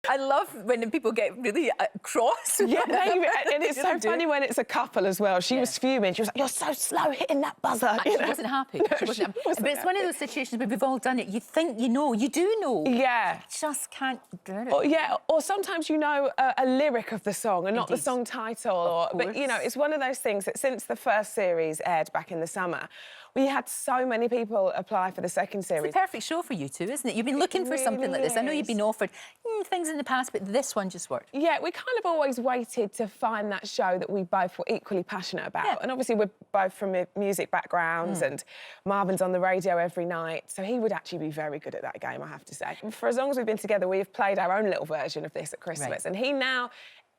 I love when people get really cross. Yeah, and it's so funny when it's a couple as well. She was fuming. She was like, "You're so slow hitting that buzzer." And she wasn't happy. No, she wasn't happy. wasn't But it's happy. one of those situations where we've all done it. You think you know, you do know. Yeah. You just can't do it. Or sometimes you know a lyric of the song and not the song title. But, you know, it's one of those things that since the first series aired back in the summer, we had so many people apply for the second series. It's the perfect show for you two, isn't it? You've been looking for something like this. I know you've been offered things in the past, but this one just worked. Yeah, we kind of always waited to find that show that we both were equally passionate about. Yeah. And obviously we're both from music backgrounds and Marvin's on the radio every night, so he would actually be very good at that game, I have to say. For as long as we've been together, we've played our own little version of this at Christmas. Right. And he now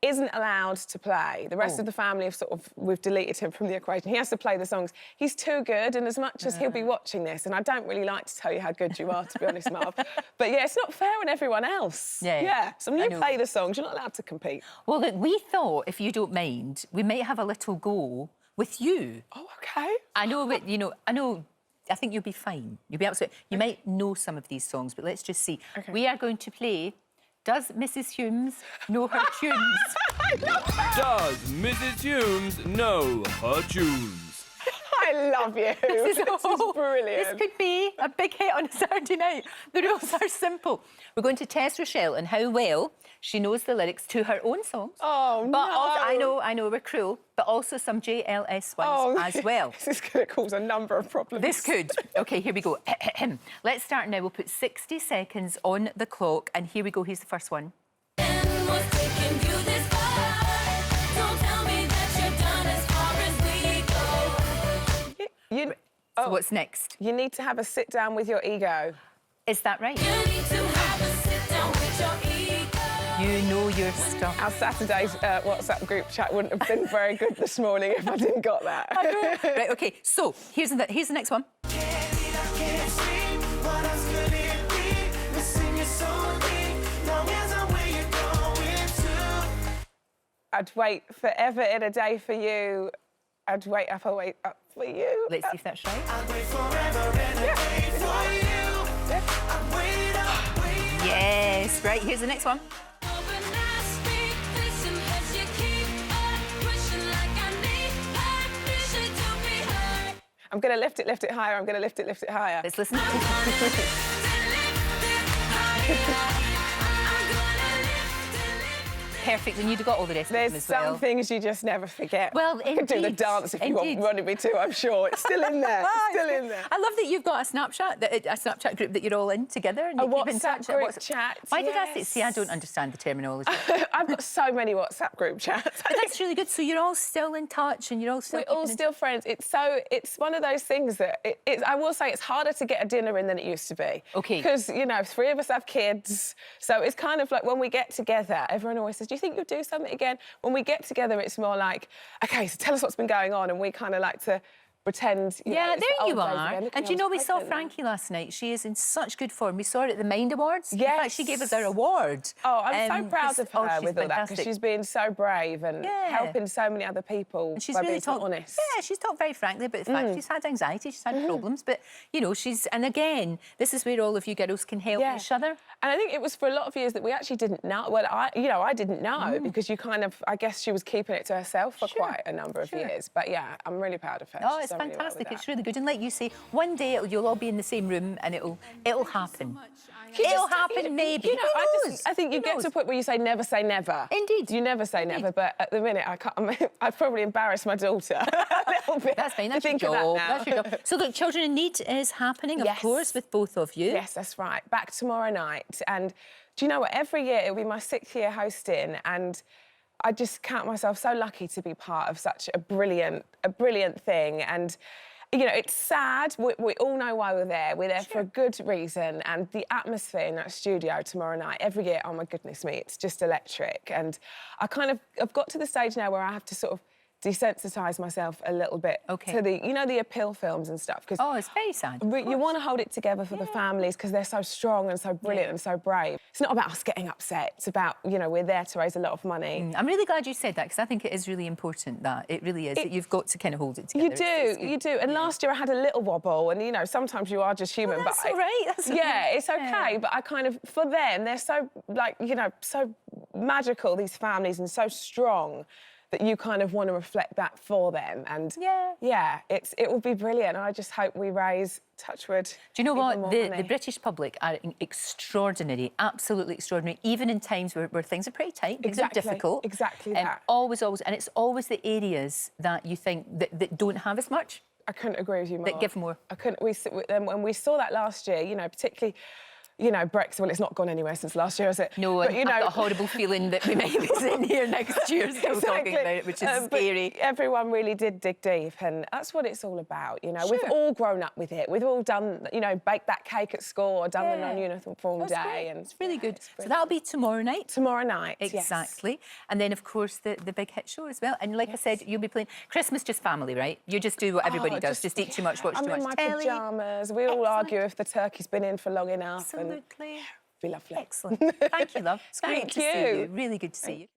isn't allowed to play. The rest of the family have we've deleted him from the equation. He has to play the songs. He's too good, and as much as he'll be watching this, and I don't really like to tell you how good you are, to be honest, Marv, but yeah, it's not fair on everyone else. Yeah. So when you play the songs, you're not allowed to compete. Well, look, we thought, if you don't mind, we might have a little go with you. Oh, OK. I know, but, you know, I think you'll be fine. You'll be absolutely... You might know some of these songs, but let's just see. Okay. We are going to play Does Mrs Humes Know Her Tunes? Does Mrs Humes know her tunes? I love you. This is brilliant. This could be a big hit on a Saturday night. The rules are simple. We're going to test Rochelle on how well she knows the lyrics to her own songs. Oh, but no. Also, I know, we're cruel, but also some JLS ones as well. This is going to cause a number of problems. This could. OK, here we go. Let's start now. We'll put 60 seconds on the clock, and here we go. Here's the first one. So what's next? You need to have a sit down with your ego. Is that right? You need to have a sit down with your ego. You know your stuff. Our Saturday's WhatsApp group chat wouldn't have been very good this morning if I didn't got that. Right, OK, so here's the next one. I'd wait forever in a day for you. I'd wait up, I'll wait up for you. Let's see if that's right. I'd wait forever in a day for you. I'd wait up, wait up. Yes, right, here's the next one. I'm going to lift it higher. I'm going to lift it higher. Let's listen. Perfect, and you've got all the rest of them There's as well. some things you just never forget. Well, I could do the dance if you wanted me to, I'm sure. It's still in there. It's still in there. I love that you've got a Snapchat group that you're all in together. And A you keep in WhatsApp touch. group chat, Why did I say... yes. See, I don't understand the terminology. I've got so many WhatsApp group chats. But that's really good. So you're all still in touch and you're all still... We're all still friends. It's one of those things that... I will say it's harder to get a dinner in than it used to be. OK. Because, you know, 3 of us have kids. So it's kind of like when we get together, everyone always says, do you think you'll do something again? When we get together, it's more like, OK, so tell us what's been going on. And we kind of like to pretend, you know, it's the there you old days are. again. Look, And I you know, was we saw pregnant. Frankie last night. She is in such good form. We saw her at the Mind Awards. Yes. In fact, she gave us our award. Oh, I'm so proud of her she's with all that, because fantastic. she's been so brave and helping so many other people And she's by really being so talked honest. Yeah, she's talked very frankly about the fact she's had anxiety, she's had problems, but you know, and again, this is where all of you girls can help each other. And I think it was for a lot of years that we actually didn't know. Well, I didn't know because you kind of, I guess she was keeping it to herself for quite a number of years. But yeah, I'm really proud of her. Oh, She's it's done really well with fantastic. that. It's really good. And like you say, one day you'll all be in the same room and it'll happen. You It'll just- happen, maybe. You know, Who knows? I think you Who get knows? to a point where you say never say never. Indeed. You never say never, but at the minute, I'd probably embarrass my daughter a little bit. That's fine, that's to your think of that job. now. That's your job. So look, Children in Need is happening, of course, with both of you. Yes, that's right. Back tomorrow night. And do you know what? Every year, it'll be my 6th year hosting, and I just count myself so lucky to be part of such a brilliant thing. And you know, it's sad. We all know why we're there. We're there for a good reason. And the atmosphere in that studio tomorrow night, every year, oh my goodness me, it's just electric. And I've got to the stage now where I have to sort of desensitise myself a little bit to the, you know, the appeal films and stuff. Because Oh, it's very sad. you want to hold it together for the families because they're so strong and so brilliant and so brave. It's not about us getting upset. It's about, you know, we're there to raise a lot of money. I'm really glad you said that because I think it is really important that it really is that you've got to kind of hold it together. You do. And last year I had a little wobble, and you know, sometimes you are just human. That's but all right. That's all yeah, right. it's okay. But I kind of, for them, they're so, like, you know, so magical, these families, and so strong that you kind of want to reflect that for them. And yeah, it will be brilliant. And I just hope we raise, touch wood. Do you know what? more The money. British public are extraordinary, absolutely extraordinary, even in times where things are pretty tight, things are difficult. Exactly And that. always, and it's always the areas that you think that don't have as much. I couldn't agree with you more. That give more. I couldn't. When we saw that last year, you know, particularly, you know, Brexit. Well, it's not gone anywhere since last year, is it? No, but, and you know, I've got a horrible feeling that we might be sitting here next year still talking about it, which is scary. But everyone really did dig deep, and that's what it's all about, you know. Sure. We've all grown up with it. We've all done, you know, baked that cake at school or done the non-uniform That's day. great. And it's really good. It's So that'll be tomorrow night. tomorrow night. Exactly. And then, of course, the big hit show as well. And like I said, you'll be playing Christmas just family, right? You just do what everybody does. Just eat too much, watch too much I'm in my telly. pyjamas. We all argue if the turkey's been in for long enough. And Absolutely. be lovely. Excellent. Thank you, love. It's great Thank to see you. you. Really good to see you.